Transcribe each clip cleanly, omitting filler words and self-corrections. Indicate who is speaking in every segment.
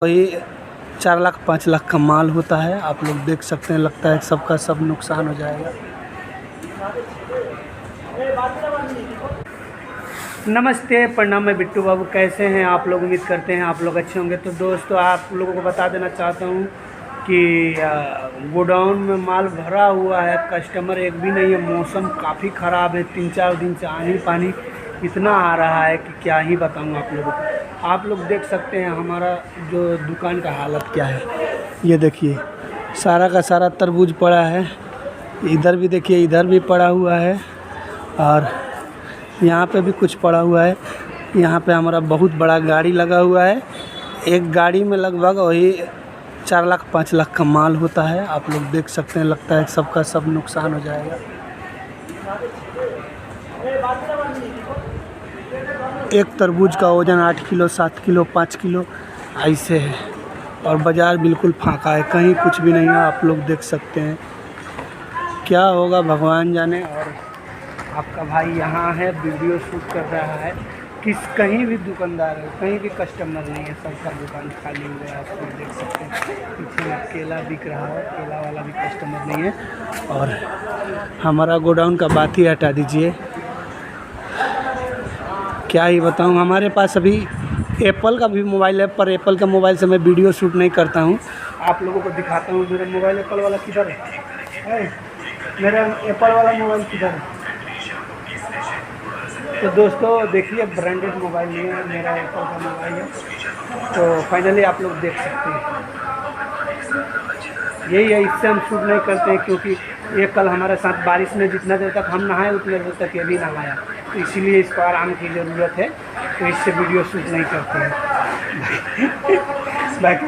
Speaker 1: वही 4 लाख 5 लाख का माल होता है। आप लोग देख सकते हैं, लगता है सबका सब नुकसान हो जाएगा। नमस्ते, प्रणाम, मैं बिट्टू बाबू। कैसे हैं आप लोग? उम्मीद करते हैं आप लोग अच्छे होंगे। तो दोस्तों, आप लोगों को बता देना चाहता हूं कि गोडाउन में माल भरा हुआ है, कस्टमर एक भी नहीं है। मौसम काफ़ी ख़राब है, 3-4 दिन से आनी पानी इतना आ रहा है कि क्या ही बताऊं आप लोगों को। आप लोग देख सकते हैं हमारा जो दुकान का हालत क्या है। ये देखिए, सारा का सारा तरबूज पड़ा है। इधर भी देखिए, इधर भी पड़ा हुआ है और यहाँ पे भी कुछ पड़ा हुआ है। यहाँ पे हमारा बहुत बड़ा गाड़ी लगा हुआ है। एक गाड़ी में लगभग वही 4 लाख 5 लाख का माल होता है। आप लोग देख सकते हैं, लगता है सबका सब नुकसान हो जाएगा। एक तरबूज का वज़न 8 किलो, 7 किलो, 5 किलो ऐसे है और बाज़ार बिल्कुल फाका है, कहीं कुछ भी नहीं है। आप लोग देख सकते हैं, क्या होगा भगवान जाने। और आपका भाई यहाँ है, वीडियो शूट कर रहा है। कहीं भी दुकानदार है, कहीं भी कस्टमर नहीं है, सबका दुकान खाली हुआ है। आप लोग देख सकते हैं, पीछे में केला बिक रहा है, केला वाला भी कस्टमर नहीं है। और हमारा गोडाउन का बात ही हटा दीजिए, क्या ही बताऊं। हमारे पास अभी एप्पल का भी मोबाइल है, पर एप्पल का मोबाइल से मैं वीडियो शूट नहीं करता हूं। आप लोगों को दिखाता हूं मेरा मोबाइल। एप्पल वाला किधर है? मेरा एप्पल वाला मोबाइल किधर है? तो दोस्तों देखिए, ब्रांडेड मोबाइल नहीं है, मेरा एप्पल का मोबाइल है। तो फाइनली आप लोग देख सकते हैं, यही है। इससे हम शूट नहीं करते हैं क्योंकि ये कल हमारे साथ बारिश में जितना देर तक हम नहाए उतने देर तक ये भी नहाया, तो इसीलिए इसको आराम की ज़रूरत है, तो इससे वीडियो शूट नहीं करते हैं। बाकी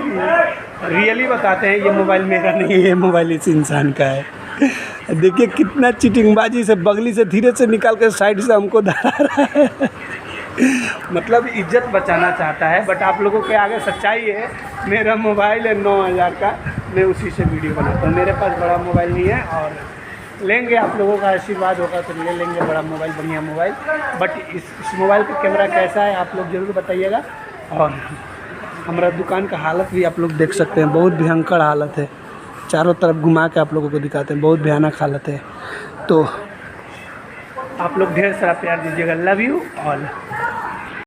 Speaker 1: रियली बताते हैं, ये मोबाइल मेरा नहीं है, ये मोबाइल इस इंसान का है। देखिए कितना चीटिंगबाजी से बगली से धीरे से निकाल के साइड से हमको धरा रहा है। मतलब इज्जत बचाना चाहता है, बट आप लोगों के आगे सच्चाई है। मेरा मोबाइल है 9000 का, मैं उसी से वीडियो बनाता हूँ। मेरे पास बड़ा मोबाइल नहीं है, और लेंगे, आप लोगों का आशीर्वाद होगा तो ले लेंगे बड़ा मोबाइल, बढ़िया मोबाइल। बट इस मोबाइल का कैमरा कैसा है आप लोग ज़रूर बताइएगा। और हमारा दुकान का हालत भी आप लोग देख सकते हैं, बहुत भयंकर हालत है। चारों तरफ घुमा के आप लोगों को दिखाते हैं, बहुत भयानक हालत है। तो आप लोग ढेर सारा प्यार दीजिएगा। Love you all.